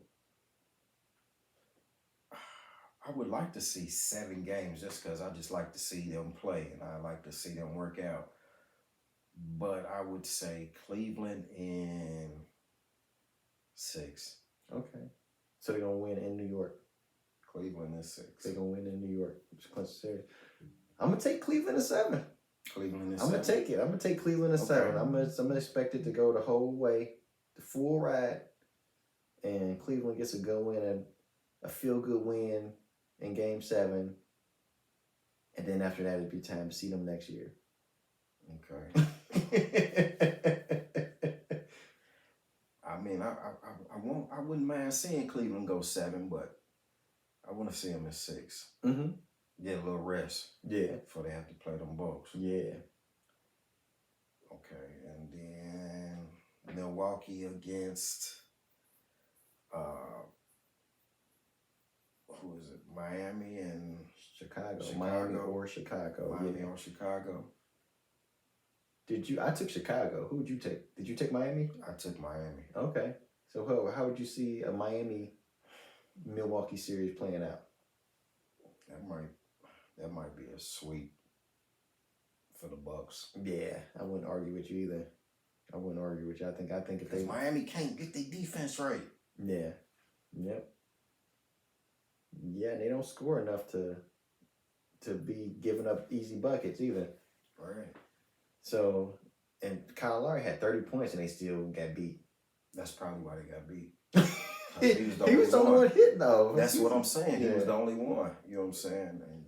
I would like to see 7 games just because I just like to see them play and I like to see them work out. But I would say Cleveland in 6. Okay. So they're going to win in New York. Cleveland in 6. They're going to win in New York. It's close to series. I'm going to take Cleveland in 7. Cleveland in 7? I'm going to take it. I'm going to take Cleveland in 7. I'm going to expect it to go the whole way, the full ride. And Cleveland gets a good win, and a feel-good win in Game 7. And then after that, it'd be time to see them next year. Okay. I mean, I wouldn't mind seeing Cleveland go 7, but I want to see them in 6. Get a little rest. Yeah. Before they have to play them Bucks. Yeah. Okay, and then Milwaukee against who is it? Miami and Chicago. Miami or Chicago. Miami or Chicago. I took Chicago. Who would you take? Did you take Miami? I took Miami. Okay. So how would you see a Miami-Milwaukee series playing out? That might be a sweep for the Bucks. Yeah, I wouldn't argue with you either. I wouldn't argue with you. I think if they Miami can't get their defense right. Yeah. Yep. Yeah, they don't score enough to be giving up easy buckets either. Right. So, and Kyle Lowry had 30 points and they still got beat. That's probably why they got beat. He was the only one hitting though. That's what I'm saying. Yeah. He was the only one. You know what I'm saying? And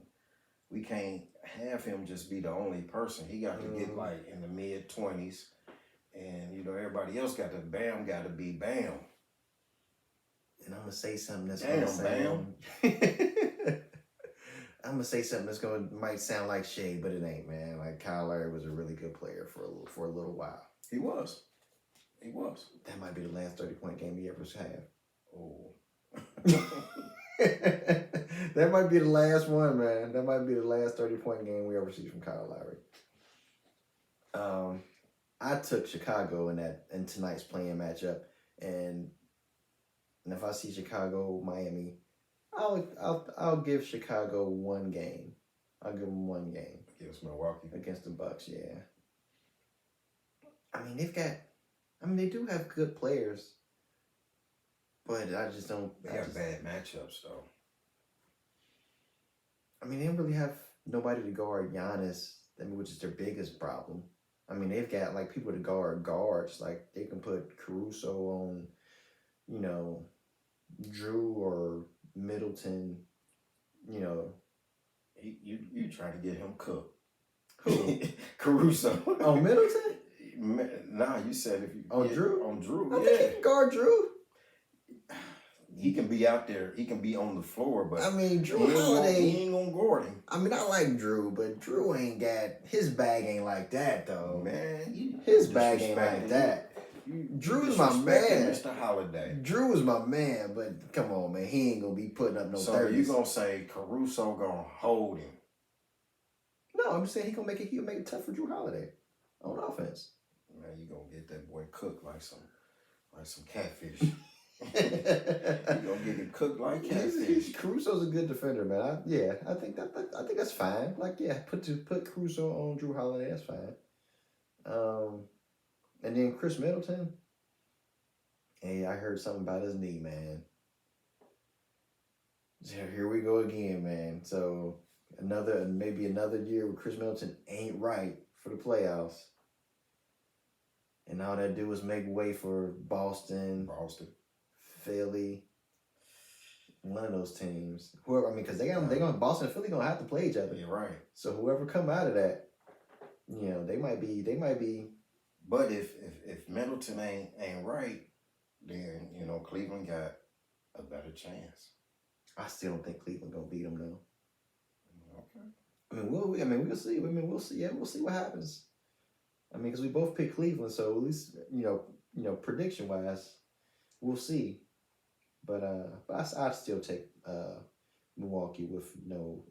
we can't have him just be the only person. He got to get like in the mid-20s. And, you know, everybody else got to be Bam. And I'm going to say something that's Bam. I'm going to say something that's might sound like shade, but it ain't, man. Like, Kyle Lowry was a really good player for a little while. He was. That might be the last 30-point game he ever had. Oh. That might be the last one, man. That might be the last 30-point game we ever see from Kyle Lowry. I took Chicago in tonight's playing matchup, and if I see Chicago, Miami, I'll give Chicago 1 game. I'll give them 1 game against Milwaukee, against the Bucks. Yeah. I mean, they do have good players, but I just don't. They have bad matchups though. I mean, they don't really have nobody to guard Giannis, which is their biggest problem. I mean, they've got like people to guard guards. Like they can put Caruso on, you know, Drew or Middleton. You know, you trying to get him cooked? Who? Caruso on Middleton? Nah, you said if you Drew. On Drew, I think he can guard Drew. He can be out there. He can be on the floor, but I mean, Drew Holiday. He ain't gonna guard him. I mean, I like Drew, but Drew ain't got his bag. Ain't like that though, man. His bag ain't like that. Drew's my man, Mr. Holiday. Drew is my man, but come on, man, he ain't gonna be putting up no 30s. So you gonna say Caruso gonna hold him? No, I'm just saying he'll make it tough for Drew Holiday on offense. man, you gonna get that boy cooked like some catfish. You gonna get him cooked like catfish. Caruso's a good defender, man. I think that's fine. Like, yeah, put Caruso on Drew Holiday. That's fine. And then Chris Middleton. Hey, I heard something about his knee, man. So here we go again, man. So maybe another year where Chris Middleton ain't right for the playoffs. And all that do is make way for Boston, Philly, one of those teams. Whoever, because Boston and Philly gonna have to play each other. You're right. So whoever come out of that, they might be. But if Middleton ain't right, then Cleveland got a better chance. I still don't think Cleveland gonna beat them though. Okay. We'll see. We'll see. Yeah, we'll see what happens. Because we both picked Cleveland, so at least prediction wise, we'll see. But I'd still take Milwaukee with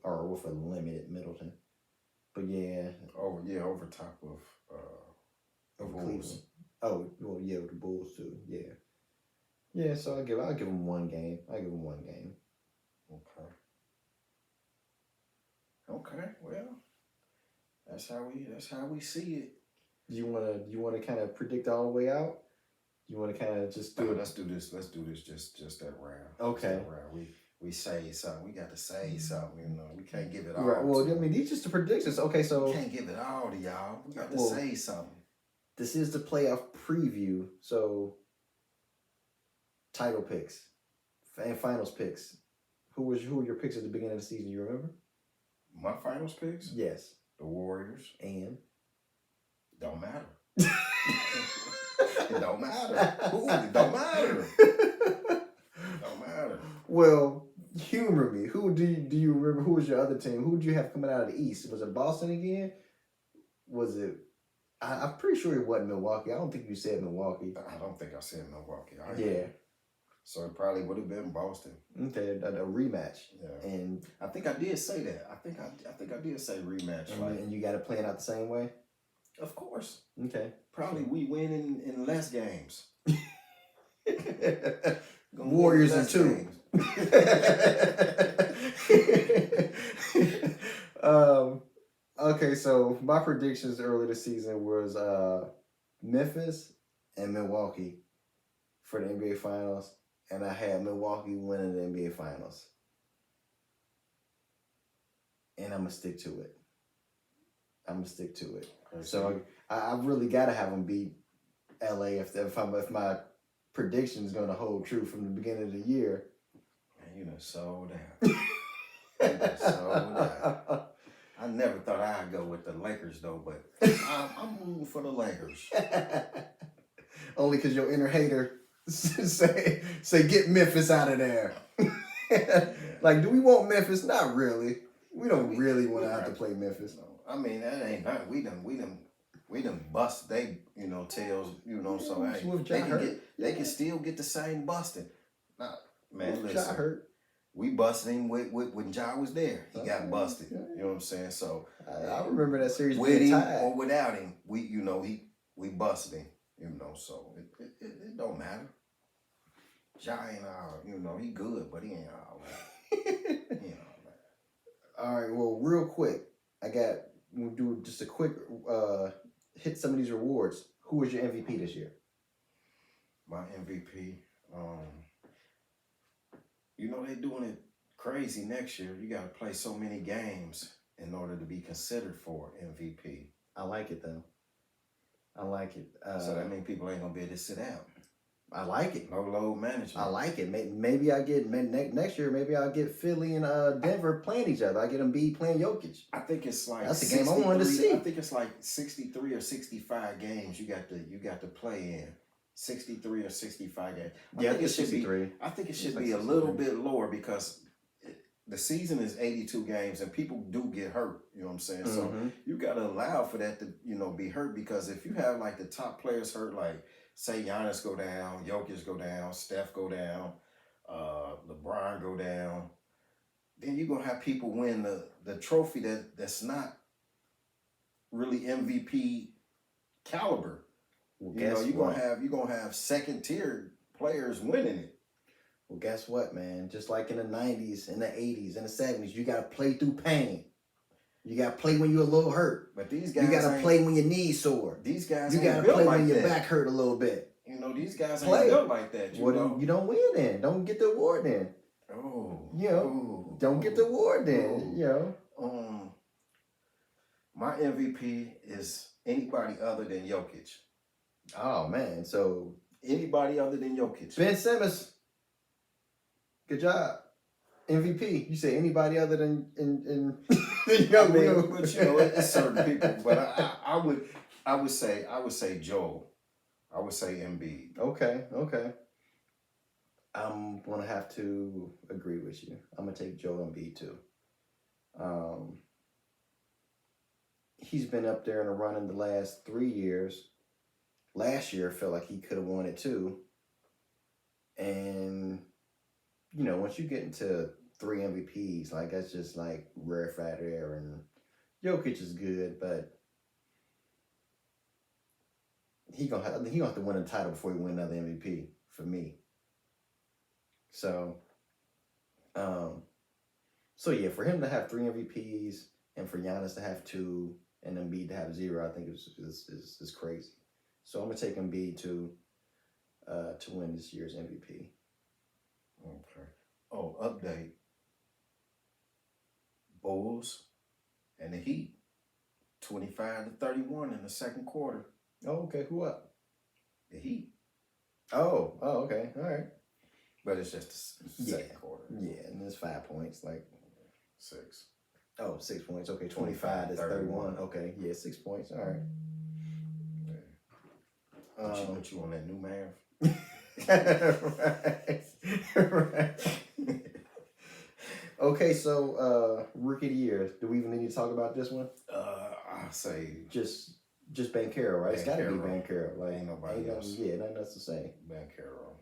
a limited Middleton. But yeah. Over top of Cleveland. Oh, well, yeah, with the Bulls too. Yeah. Yeah, so I'll give them one game. Okay. Well, that's how we see it. You wanna kind of predict all the way out? You want to kind of just do it? Let's do this just that round. Okay. That round. We say something. We got to say something. We can't give it all. Right. Well, these just the predictions. Okay, so we can't give it all to y'all. We got to say something. This is the playoff preview. So title picks and finals picks. Who were your picks at the beginning of the season? You remember? My finals picks? Yes. The Warriors. And don't matter. It don't matter. It don't matter. Don't matter. Well, humor me. Who do you remember? Who was your other team? Who did you have coming out of the East? Was it Boston again? Was it? I'm pretty sure it wasn't Milwaukee. I don't think you said Milwaukee. I don't think I said Milwaukee. Yeah. So it probably would have been Boston. Okay, a rematch. Yeah. And I think I did say that. I think I did say rematch. And you got to play it out the same way? Of course. Okay. Probably we win in less games. Warriors in 2. Okay, so my predictions early this season was Memphis and Milwaukee for the NBA Finals, and I had Milwaukee winning the NBA Finals. And I'm going to stick to it. Okay, so I really got to have them beat LA if my prediction is going to hold true from the beginning of the year. Man, you done sold out. I never thought I'd go with the Lakers though, but I'm rooting for the Lakers. Only because your inner hater say get Memphis out of there. Like, do we want Memphis? Not really. We don't really want to have to play Memphis. No. I mean, that ain't nothing. We done bust they tails. So hey, they can still get the same busting. Nah, man, listen. Hurt. We busted him with when Ja was there. He got busted. You know what I'm saying? So I remember that series with being him tied. or without him. We busted him. So it don't matter. Ja ain't all. He good, but he ain't all that. He ain't all that. All right. Well, real quick, we'll do just a quick hit some of these rewards. Who was your MVP this year? My MVP. They're doing it crazy next year. You got to play so many games in order to be considered for MVP. I like it, though. I like it. So that means people ain't going to be able to sit out. I like it. No load management. I like it. Maybe I get next year. Maybe I'll get Philly and Denver playing each other. I get them playing Jokic. I think it's like that's the game I wanted to see. I think it's like 63 or 65 games you got to play in. 63 or 65 games. I think it's 63. I think it should be a little bit lower because the season is 82 games and people do get hurt. You know what I'm saying? Mm-hmm. So you got to allow for that to be hurt, because if you have like the top players hurt, like say Giannis go down, Jokic go down, Steph go down, LeBron go down, then you're gonna have people win the trophy that's not really MVP caliber. Well, you know, you're gonna have second tier players winning it. Well, guess what, man? Just like in the 90s, in the 80s, in the 70s, you gotta play through pain. You gotta play when you're a little hurt. But these guys, you gotta play when your knees sore. These guys, you gotta play when your back hurt a little bit. You know, these guys ain't built like that. You don't win then. Don't get the award then. Oh, you know, don't get the award then. You know, my MVP is anybody other than Jokic. Oh man, so anybody other than Jokic. Ben Simmons. Good job. MVP. You say anybody other than Jokic. But you know, it's certain people. But I would say Joel. I would say Embiid. Okay. I'm gonna have to agree with you. I'm gonna take Joel Embiid too. He's been up there in a run in the last 3 years. Last year, I felt like he could have won it too. And you know, once you get into 3 MVPs, like that's just like rarefied air. And Jokic is good, but he gonna have to win a title before he win another MVP for me. So yeah, for him to have 3 MVPs and for Giannis to have 2 and Embiid to have 0, I think is crazy. So I'm gonna take Embiid to win this year's MVP. Okay. Oh, update. Bulls and the Heat, 25-31 in the second quarter. Oh, okay. Who up? The Heat. Oh, okay. All right. But it's just the second quarter. Yeah, and there's 5 points, like 6. Oh, 6 points. Okay, 25 is 31. Okay, yeah, 6 points. All right. Yeah. What you on that new math? right. Okay, so rookie of the year. Do we even need to talk about this one? I say just Banchero, right? It's got to be Banchero. Like ain't nobody else. Yeah, nothing else to say. Banchero.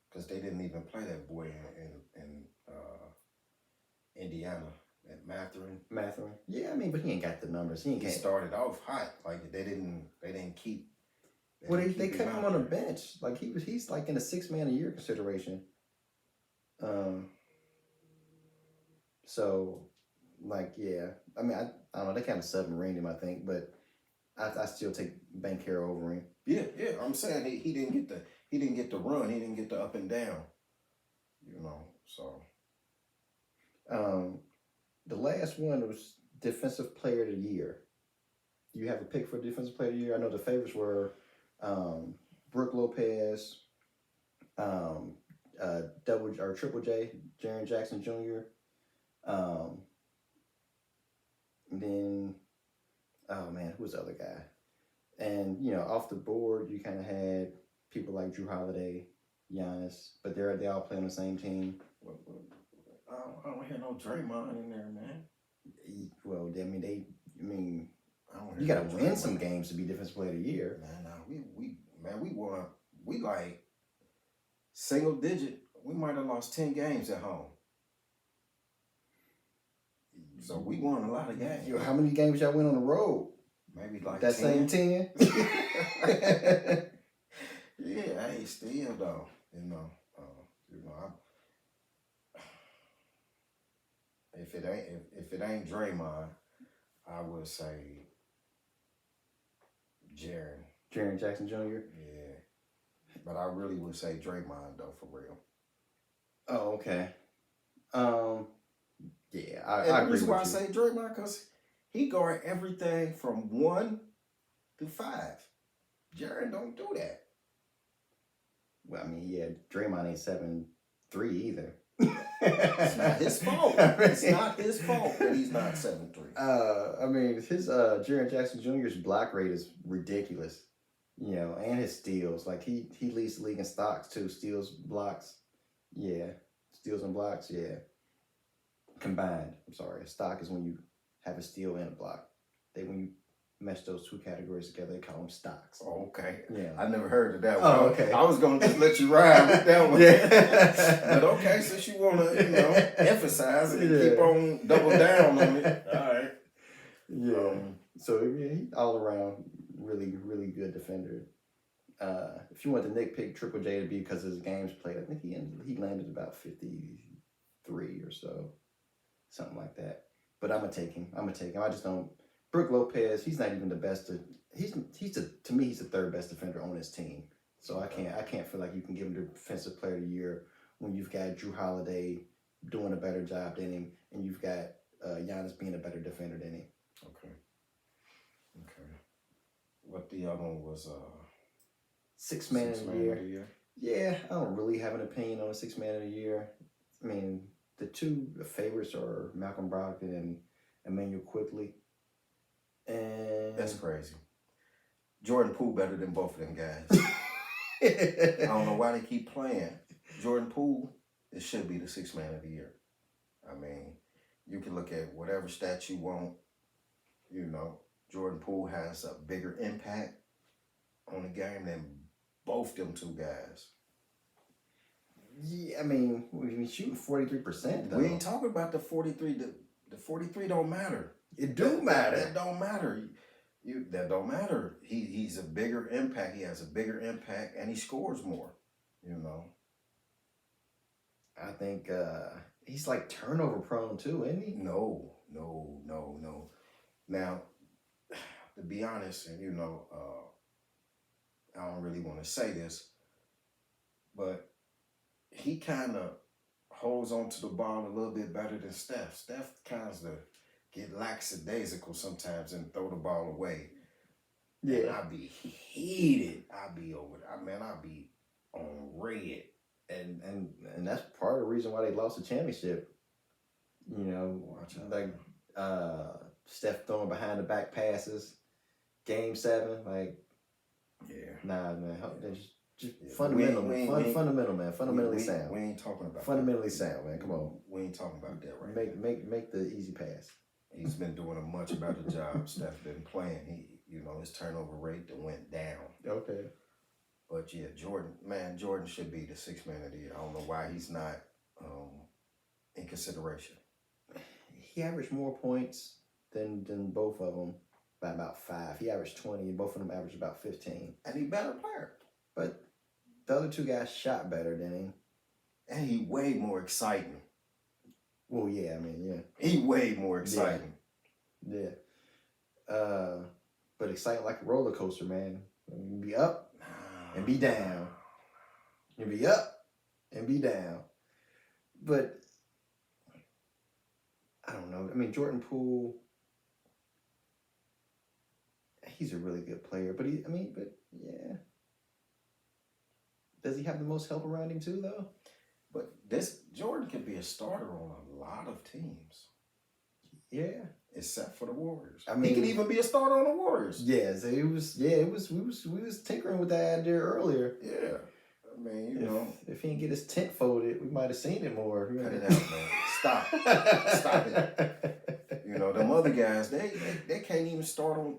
Because they didn't even play that boy in Indiana at Matherin. Yeah, I mean, but he ain't got the numbers. He started off hot. Like they didn't keep. They kept him on the bench. Like he's like in a 6-man-a-year consideration. So, like, yeah. I mean, I don't know. They kind of submarined him, I think, but I still take Banchero over him. Yeah. I'm saying he didn't get the run. He didn't get the up and down. You know, so. The last one was Defensive Player of the Year. Do you have a pick for Defensive Player of the Year? I know the favorites were Brook Lopez, Triple J, Jaren Jackson Jr. And then, oh man, who was the other guy? And you know, off the board, you kind of had people like Drew Holiday, Giannis, but they all play on the same team. I don't hear no Draymond in there, man. Well, I mean, you got to win some games to be Defensive Player of the Year. We like single digit. We might have lost 10 games at home. So we won a lot of games. How many games y'all win on the road? Maybe like that 10? Same 10. Yeah, hey, still though, if it ain't Draymond, I would say Jaren Jackson Jr. Yeah, but I really would say Draymond though, for real. Oh, okay. Yeah, I agree. The reason why I say Draymond because he guard everything from 1 to 5. Jaren don't do that. Well, I mean, yeah, Draymond ain't 7'3" either. It's not his fault. It's not his fault that he's not 7'3". I mean, his Jaren Jackson Jr.'s block rate is ridiculous. You know, and his steals. Like he leads the league in stocks too. Steals, blocks. Yeah. Steals and blocks, yeah. Combined. I'm sorry. A stock is when you have a steal and a block. When you mesh those two categories together, they call them stocks. Oh, okay. Yeah. I never heard of that one. Oh, okay. I was going to just let you ride with that one. Yeah. But okay, since you want to, emphasize it and keep on double down on it. All right. Yeah. So, yeah, he all around really, really good defender. If you want to nitpick Triple J to be because of his games played, I think he landed about 53 or so, something like that. But I'm gonna take him. I just don't. Brook Lopez, he's not even the best. To me, he's the third best defender on his team. So I can't feel like you can give him the Defensive Player of the Year when you've got Drew Holiday doing a better job than him, and you've got Giannis being a better defender than him. Okay. What the other one was? Sixth man of the year. Yeah, I don't really have an opinion on a sixth man of the year. I mean, the two favorites are Malcolm Brogdon and Emmanuel Quickly. And that's crazy. Jordan Poole better than both of them guys. I don't know why they keep playing. Jordan Poole, it should be the sixth man of the year. I mean, you can look at whatever stat you want. You know, Jordan Poole has a bigger impact on the game than both them two guys. Yeah, I mean, we're shooting 43%. Though. We ain't talking about the 43. The 43 don't matter. It do matter. That don't matter. That don't matter. He's a bigger impact. He has a bigger impact, and he scores more. You know. I think he's like turnover prone too, isn't he? No. Now, to be honest, and I don't really want to say this, but he kind of holds on to the ball a little bit better than Steph. Steph kind of get lackadaisical sometimes and throw the ball away. Yeah. And I be heated. I be on red. And that's part of the reason why they lost the championship. You know, like Steph throwing behind the back passes, Game 7, like nah, man, just fundamental, man, fundamentally sound. We ain't talking about fundamentally sound, man. Come on, we ain't talking about that right now. Make the easy pass. He's been doing a much better job. Steph been playing. His turnover rate that went down. Okay. But yeah, Jordan should be the sixth man of the year. I don't know why he's not in consideration. He averaged more points than both of them by about 5. He averaged 20, and both of them averaged about 15. And he better player. But the other two guys shot better than him. And he way more exciting. Well, yeah, I mean, yeah. He way more exciting. Yeah. But exciting like a roller coaster, man. You be up and be down. You be up and be down. But I don't know. I mean, Jordan Poole, he's a really good player. But yeah. Does he have the most help around him too, though? But Jordan can be a starter on a lot of teams. Yeah. Except for the Warriors. I mean, he could even be a starter on the Warriors. Yeah, so we was tinkering with that idea earlier. Yeah. I mean, if he didn't get his tent folded, we might have seen it more. Cut it out, man. Stop it. Them other guys, they can't even start on,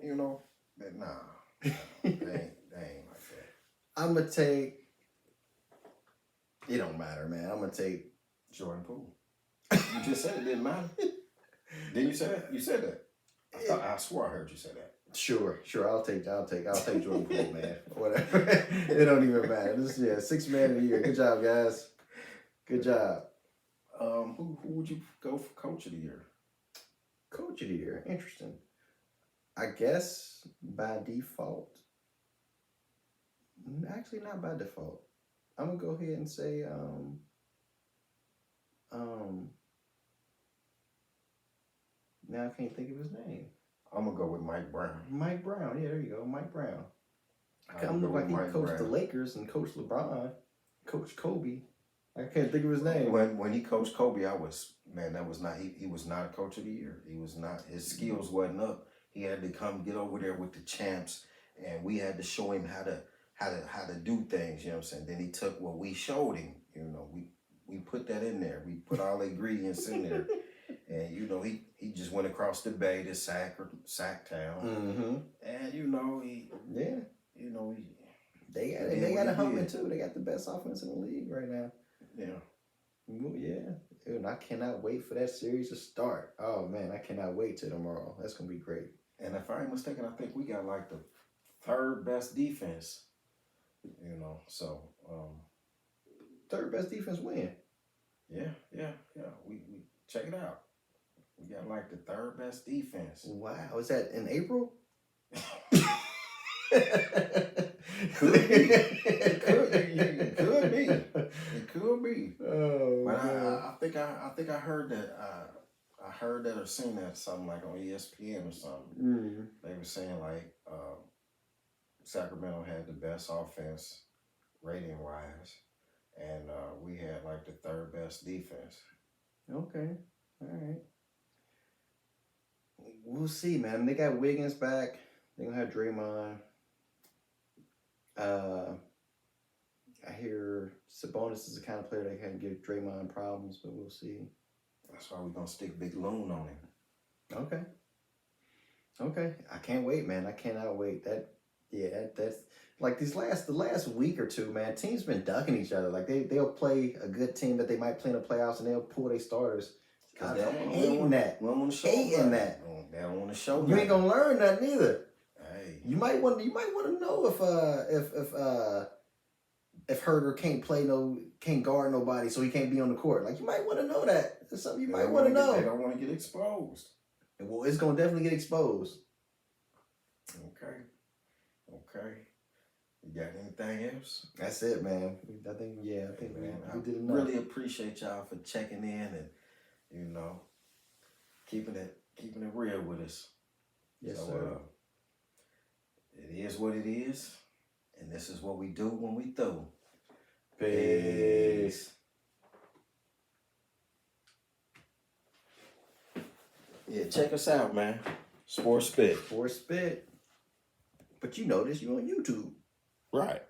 nah. They ain't like that. I'm going to take, it don't matter, man. I'm going to take Jordan Poole. You just said it didn't matter. Didn't you say that? You said that. I swore I heard you say that. Sure. I'll take Jordan Poole, man. Whatever. It don't even matter. Sixth man of the year. Good job, guys. Good job. Who would you go for coach of the year? Coach of the year. Interesting. I guess by default. Actually, not by default. I'm gonna go ahead and say now I can't think of his name. I'm gonna go with Mike Brown. Mike Brown, yeah, there you go, Mike Brown. I kind of look like he coached the Lakers and coached LeBron, coached Kobe. I can't think of his name. When he coached Kobe, he was not a coach of the year. He was not. His skills wasn't up. He had to come get over there with the champs, and we had to show him how to do things. You know what I'm saying? Then he took what we showed him. We put that in there. We put all the ingredients in there. And he just went across the bay to Sacktown, mm-hmm. And they got a humming too. They got the best offense in the league right now. Yeah, and I cannot wait for that series to start. Oh man, I cannot wait till tomorrow. That's gonna be great. And if I ain't mistaken, I think we got like the third best defense. You know, so third best defense win. Yeah. We check it out. We got like the third best defense. Wow, is that in April? Could be. It could be. It could be. Oh, but I think I heard that. I heard that or seen that something like on ESPN or something. Mm-hmm. They were saying like Sacramento had the best offense rating wise, and we had like the third best defense. Okay, all right. We'll see, man. They got Wiggins back. They're gonna have Draymond. I hear Sabonis is the kind of player that can give Draymond problems, but we'll see. That's why we're gonna stick Big Loon on him. Okay. I can't wait, man. I cannot wait. That's like the last week or two, man. Teams been ducking each other. Like they'll play a good team that they might play in the playoffs, and they'll pull their starters. Cause they don't hating that. We don't want to show hating that. They don't want to show. You ain't gonna learn nothing either. Hey, you might want to know if Herder can't guard nobody, so he can't be on the court. Like you might want to know that. It's something you might want to know. They don't want to get exposed. Well, it's gonna definitely get exposed. Okay. You got anything else? That's it, man. I think man, we did enough. Really appreciate y'all for checking in and keeping it real with us. Yes, so, sir. It is what it is, and this is what we do when we through. Peace. Yeah, check us out, man. Sports Spit. But you know this, you on YouTube. Right.